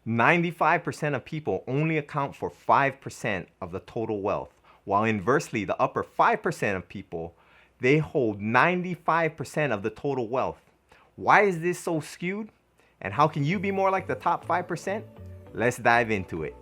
95% of people only account for 5% of the total wealth, while inversely, the upper 5% of people, they hold 95% of the total wealth. Why is this so skewed? And how can you be more like the top 5%? Let's dive into it.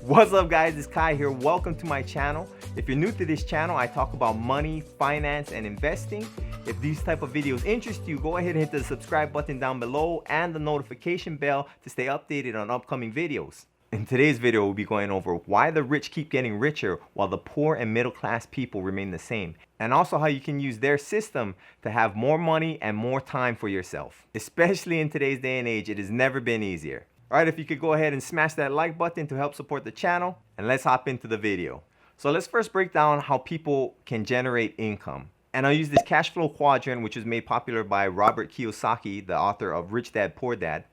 What's up guys, it's Kai here. Welcome to my channel. If you're new to this channel, I talk about money, finance, and investing. If these type of videos interest you, go ahead and hit the subscribe button down below and the notification bell to stay updated on upcoming videos. In today's video, we'll be going over why the rich keep getting richer while the poor and middle class people remain the same. And also how you can use their system to have more money and more time for yourself. Especially in today's day and age, it has never been easier. Alright, if you could go ahead and smash that like button to help support the channel, and let's hop into the video. So let's first break down how people can generate income. And I'll use this cash flow quadrant, which was made popular by Robert Kiyosaki, the author of Rich Dad, Poor Dad.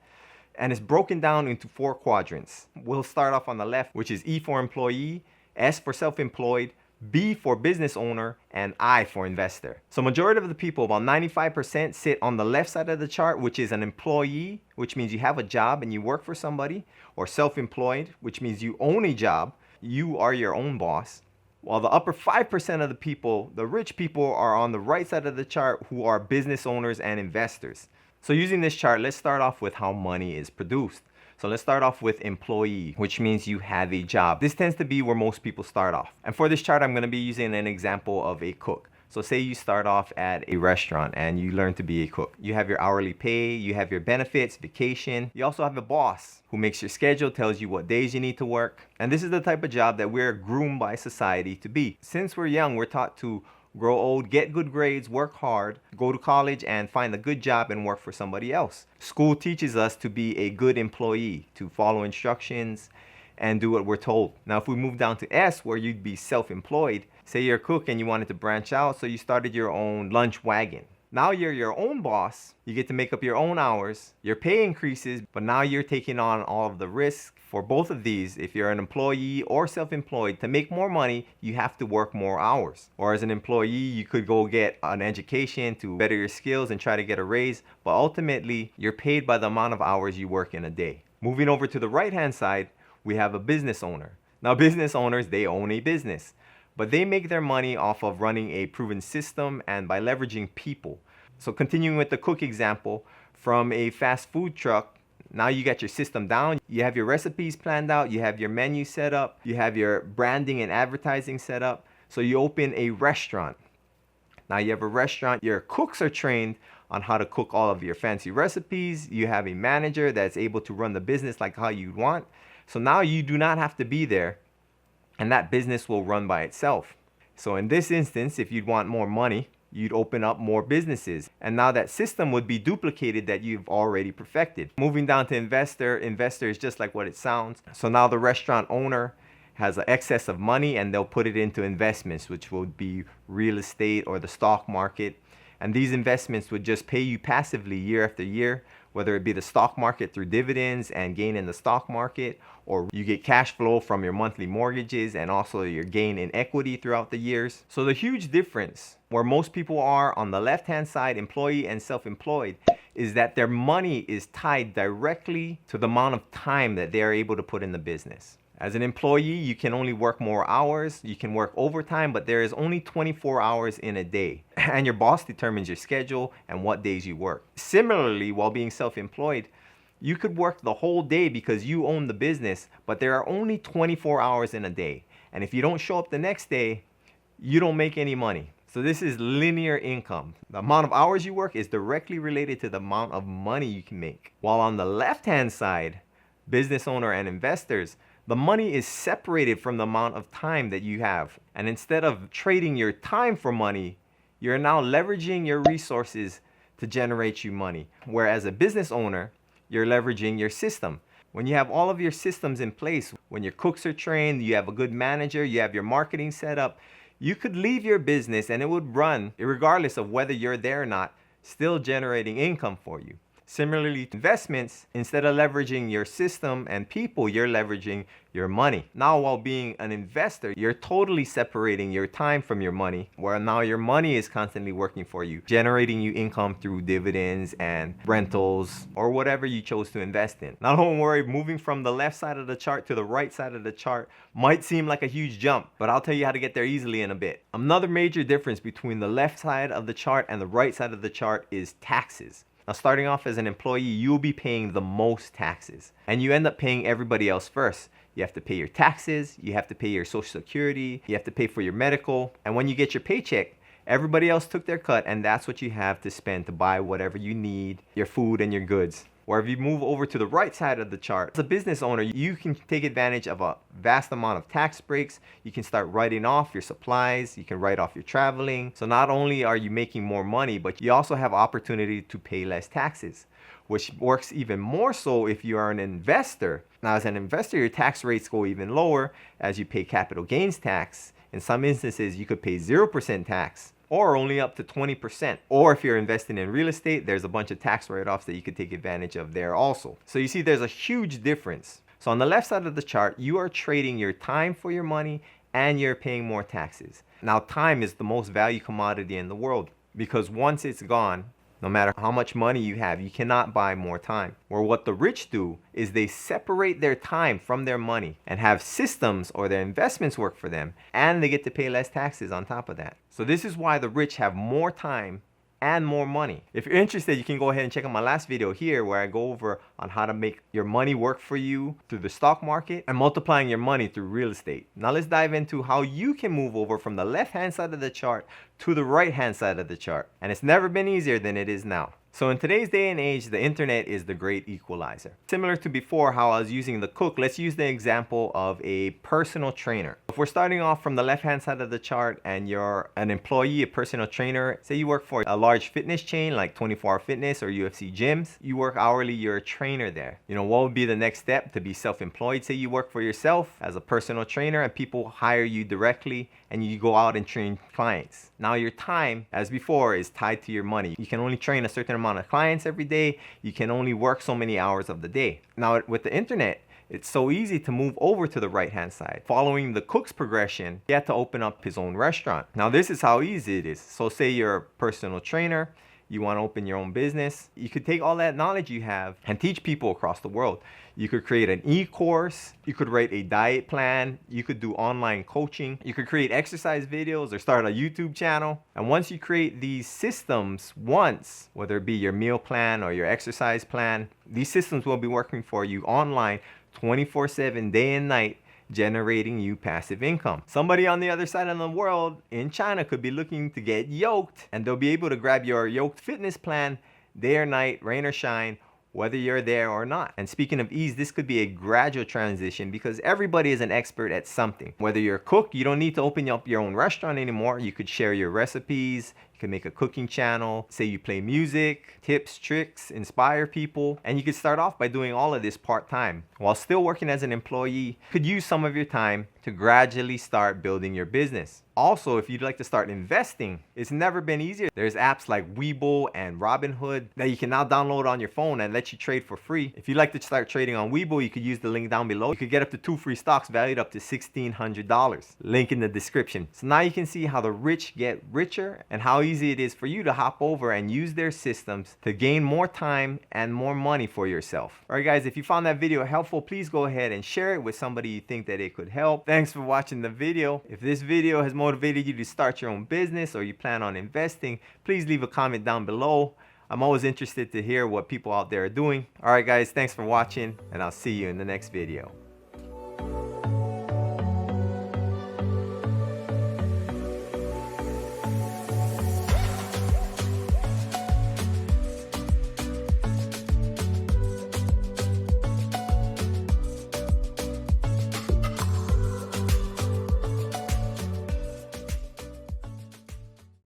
And it's broken down into 4 quadrants. We'll start off on the left, which is E for employee, S for self-employed, B for business owner, and I for investor. So majority of the people, about 95%, sit on the left side of the chart, which is an employee, which means you have a job and you work for somebody, or self-employed, which means you own a job, you are your own boss. While the upper 5% of the people, the rich people, are on the right side of the chart, who are business owners and investors. So using this chart, let's start off with how money is produced. So let's start off with employee, which means you have a job. This tends to be where most people start off. And for this chart, I'm going to be using an example of a cook. So say you start off at a restaurant and you learn to be a cook. You have your hourly pay, you have your benefits, vacation. You also have a boss who makes your schedule, tells you what days you need to work. And this is the type of job that we're groomed by society to be. Since we're young, we're taught to grow old, get good grades, work hard, go to college, and find a good job and work for somebody else. School teaches us to be a good employee, to follow instructions and do what we're told. Now, if we move down to S, where you'd be self-employed, say you're a cook and you wanted to branch out, so you started your own lunch wagon. Now you're your own boss, you get to make up your own hours, your pay increases, but now you're taking on all of the risks. For both of these, if you're an employee or self-employed, to make more money, you have to work more hours. Or as an employee, you could go get an education to better your skills and try to get a raise, but ultimately, you're paid by the amount of hours you work in a day. Moving over to the right-hand side, we have a business owner. Now, business owners, they own a business, but they make their money off of running a proven system and by leveraging people. So continuing with the cook example, from a fast food truck, now you got your system down, you have your recipes planned out, you have your menu set up, you have your branding and advertising set up. So you open a restaurant. Now you have a restaurant, your cooks are trained on how to cook all of your fancy recipes. You have a manager that's able to run the business like how you want. So now you do not have to be there, and that business will run by itself. So in this instance, if you'd want more money, you'd open up more businesses. And now that system would be duplicated that you've already perfected. Moving down to investor, investor is just like what it sounds. So now the restaurant owner has an excess of money and they'll put it into investments, which would be real estate or the stock market. And these investments would just pay you passively year after year, whether it be the stock market through dividends and gain in the stock market, or you get cash flow from your monthly mortgages and also your gain in equity throughout the years. So the huge difference where most people are on the left-hand side, employee and self-employed, is that their money is tied directly to the amount of time that they are able to put in the business. As an employee, you can only work more hours, you can work overtime, but there is only 24 hours in a day. And your boss determines your schedule and what days you work. Similarly, while being self-employed, you could work the whole day because you own the business, but there are only 24 hours in a day. And if you don't show up the next day, you don't make any money. So this is linear income. The amount of hours you work is directly related to the amount of money you can make. While on the left-hand side, business owner and investors, the money is separated from the amount of time that you have. And instead of trading your time for money, you're now leveraging your resources to generate you money. Whereas a business owner, you're leveraging your system. When you have all of your systems in place, when your cooks are trained, you have a good manager, you have your marketing set up, you could leave your business and it would run, regardless of whether you're there or not, still generating income for you. Similarly, investments, instead of leveraging your system and people, you're leveraging your money. Now, while being an investor, you're totally separating your time from your money, where now your money is constantly working for you, generating you income through dividends and rentals or whatever you chose to invest in. Now, don't worry, moving from the left side of the chart to the right side of the chart might seem like a huge jump, but I'll tell you how to get there easily in a bit. Another major difference between the left side of the chart and the right side of the chart is taxes. Now, starting off as an employee, you'll be paying the most taxes, and you end up paying everybody else first. You have to pay your taxes, you have to pay your social security, you have to pay for your medical, and when you get your paycheck, everybody else took their cut, and that's what you have to spend to buy whatever you need, your food and your goods. Or if you move over to the right side of the chart, as a business owner, you can take advantage of a vast amount of tax breaks. You can start writing off your supplies. You can write off your traveling. So not only are you making more money, but you also have opportunity to pay less taxes, which works even more so if you are an investor. Now, as an investor, your tax rates go even lower as you pay capital gains tax. In some instances, you could pay 0% tax, or only up to 20%. Or if you're investing in real estate, there's a bunch of tax write-offs that you could take advantage of there also. So you see, there's a huge difference. So on the left side of the chart, you are trading your time for your money and you're paying more taxes. Now, time is the most valued commodity in the world because once it's gone, no matter how much money you have, you cannot buy more time. Where what the rich do is they separate their time from their money and have systems or their investments work for them, and they get to pay less taxes on top of that. So this is why the rich have more time and more money. If you're interested, you can go ahead and check out my last video here where I go over on how to make your money work for you through the stock market and multiplying your money through real estate. Now let's dive into how you can move over from the left-hand side of the chart to the right-hand side of the chart. And it's never been easier than it is now. So in today's day and age, the internet is the great equalizer. Similar to before how I was using the cook, let's use the example of a personal trainer. If we're starting off from the left-hand side of the chart and you're an employee, a personal trainer, say you work for a large fitness chain like 24 Hour Fitness or UFC gyms, you work hourly, you're a trainer there. You know, what would be the next step to be self-employed? Say you work for yourself as a personal trainer and people hire you directly and you go out and train clients. Now your time, as before, is tied to your money. You can only train a certain amount of clients every day. You can only work so many hours of the day. Now with the internet, it's so easy to move over to the right-hand side. Following the cook's progression, he had to open up his own restaurant. Now this is how easy it is. So say you're a personal trainer, you want to open your own business. You could take all that knowledge you have and teach people across the world. You could create an e-course. You could write a diet plan. You could do online coaching. You could create exercise videos or start a YouTube channel. And once you create these systems once, whether it be your meal plan or your exercise plan, these systems will be working for you online 24/7, day and night, generating you passive income. Somebody on the other side of the world in China could be looking to get yoked, and they'll be able to grab your yoked fitness plan day or night, rain or shine, whether you're there or not. And speaking of ease, this could be a gradual transition because everybody is an expert at something. Whether you're a cook, you don't need to open up your own restaurant anymore. You could share your recipes. You could make a cooking channel. Say you play music, tips, tricks, inspire people. And you could start off by doing all of this part-time while still working as an employee. You could use some of your time to gradually start building your business. Also, if you'd like to start investing, it's never been easier. There's apps like Webull and Robinhood that you can now download on your phone and let you trade for free. If you'd like to start trading on Webull, you could use the link down below. You could get up to 2 free stocks valued up to $1,600. Link in the description. So now you can see how the rich get richer and how easy it is for you to hop over and use their systems to gain more time and more money for yourself. All right, guys, if you found that video helpful, please go ahead and share it with somebody you think that it could help. Thanks for watching the video. If this video has motivated you to start your own business or you plan on investing, please leave a comment down below. I'm always interested to hear what people out there are doing. All right, guys, thanks for watching, and I'll see you in the next video.